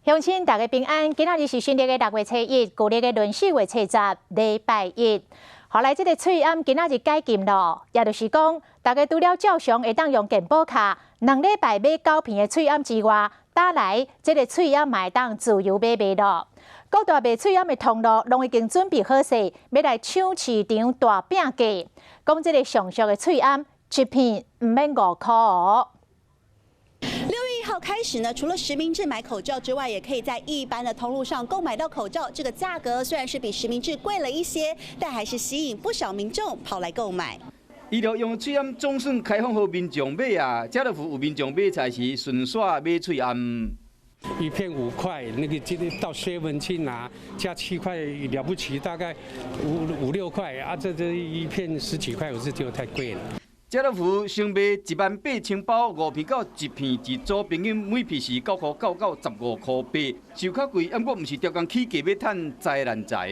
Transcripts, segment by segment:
乡亲大家平安，今仔日是新历的6月初1，旧历的闰4月初10，礼拜一。后来这个喙암今仔日解禁咯，也就是讲，大家除了照常会当用健保卡，2礼拜买9片的喙암之外，打来这个喙암嘛会当自由买咯。各大卖喙암的通路拢已经准备好势，要来抢市场大饼价。讲这个上俗的喙암，一片唔免5块哦。 6月1号开始呢，除了实名制买口罩之外，也可以在一般的通路上购买到口罩。这个价格虽然是比实名制贵了一些，但还是吸引不少民众跑来购买。医疗用喙암总算开放给民众买啊，家乐福有民众买菜时顺续买喙암。一片5块，那个今天到7去拿，加7块了不起，大概5、6块啊，这一片10几块，我是觉得太贵了。 家乐福先卖18000包5片到1片一组，平均每片是9块9到15块8，收较贵，不过不是调工起价要赚灾难财。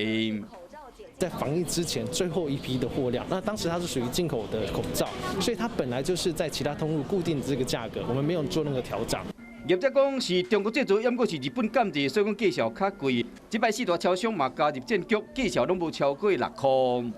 在防疫之前最后一批的货量，那当时它是属于进口的口罩，所以它本来就是在其他通路固定这个价格，我们没有做那个调整。 业者讲是中国制造，不过是日本减价，所以讲价销较贵。这摆4大超商嘛加入战局，价销拢无超过6块。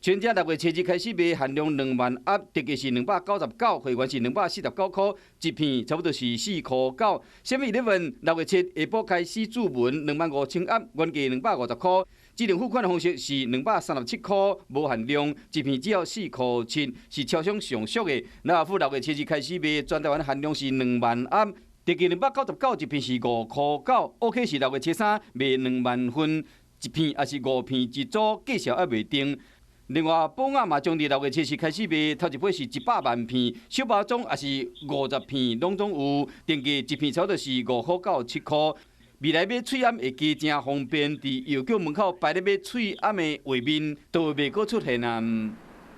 全家6月初1开始卖，限量2万盒，特价是299，会员是249块，一片差不多是4块9。7-11 6月7下晡开始注文25000盒，原价250块。智能付款的方式是237块，无限量，一片只要4块7，是超商上俗的。那府6月初1开始卖，全台湾限量是2万盒，特价299，一片是5块9。OK 是6月初3卖2万份，一片也是5片一组，价销还未定。 另外，宝雅嘛将伫6月7日开始卖，头一批是100万片，小包装也是50片，拢总有，定价一片差不多是5块到7块。未来买喙암会加真方便，伫药局门口摆咧买喙암的画面，都袂阁出现啊。